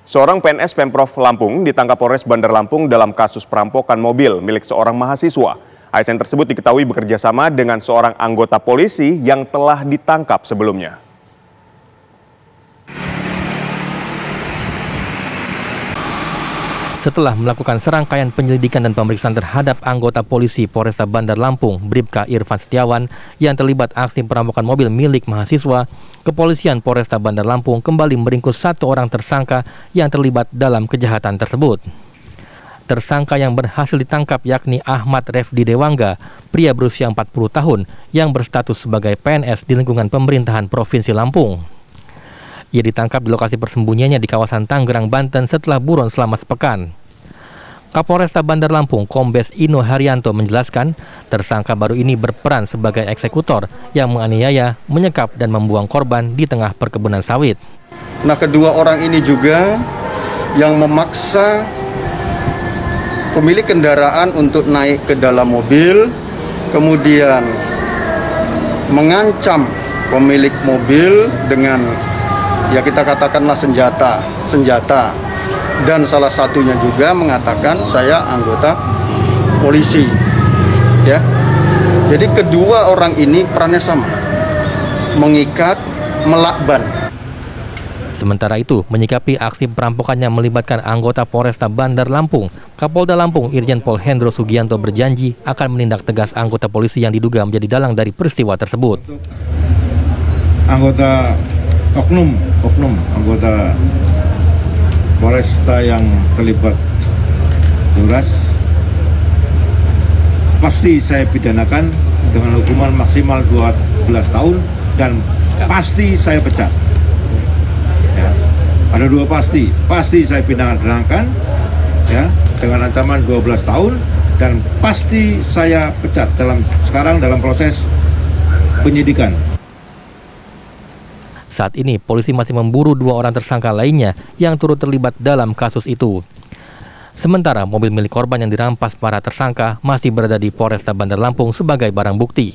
Seorang PNS Pemprov Lampung ditangkap Polres Bandar Lampung dalam kasus perampokan mobil milik seorang mahasiswa. ASN tersebut diketahui bekerja sama dengan seorang anggota polisi yang telah ditangkap sebelumnya. Setelah melakukan serangkaian penyelidikan dan pemeriksaan terhadap anggota polisi Polresta Bandar Lampung, Bribka Irfan Setiawan, yang terlibat aksi perampokan mobil milik mahasiswa, Kepolisian Polresta Bandar Lampung kembali meringkus satu orang tersangka yang terlibat dalam kejahatan tersebut. Tersangka yang berhasil ditangkap yakni Ahmad Refdi Dewangga, pria berusia 40 tahun yang berstatus sebagai PNS di lingkungan pemerintahan Provinsi Lampung. Ia ditangkap di lokasi persembunyiannya di kawasan Tangerang, Banten setelah buron selama sepekan. Kapolresta Bandar Lampung, Kombes Ino Haryanto menjelaskan, tersangka baru ini berperan sebagai eksekutor yang menganiaya, menyekap dan membuang korban di tengah perkebunan sawit. Nah, kedua orang ini juga yang memaksa pemilik kendaraan untuk naik ke dalam mobil, kemudian mengancam pemilik mobil dengan ya kita katakanlah senjata, dan salah satunya juga mengatakan saya anggota polisi, ya. Jadi kedua orang ini perannya sama, mengikat, melakban. Sementara itu, menyikapi aksi perampokan yang melibatkan anggota Polresta Bandar Lampung, Kapolda Lampung Irjen Pol Hendro Sugianto berjanji akan menindak tegas anggota polisi yang diduga menjadi dalang dari peristiwa tersebut. Anggota oknum anggota Polresta yang terlibat duras pasti saya pidanakan dengan hukuman maksimal 12 tahun dan pasti saya pecat. Ya, ada dua pasti saya pidanakan ya dengan ancaman 12 tahun dan pasti saya pecat sekarang dalam proses penyidikan. Saat ini, polisi masih memburu dua orang tersangka lainnya yang turut terlibat dalam kasus itu. Sementara mobil milik korban yang dirampas para tersangka masih berada di Polresta Bandar Lampung sebagai barang bukti.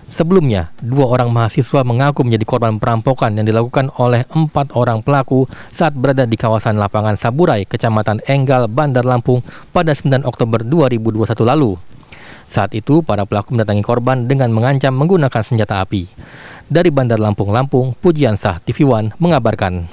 Sebelumnya, dua orang mahasiswa mengaku menjadi korban perampokan yang dilakukan oleh 4 orang pelaku saat berada di kawasan lapangan Saburai, Kecamatan Enggal, Bandar Lampung pada 9 Oktober 2021 lalu. Saat itu, para pelaku mendatangi korban dengan mengancam menggunakan senjata api. Dari Bandar Lampung, Pujiansah TV One mengabarkan.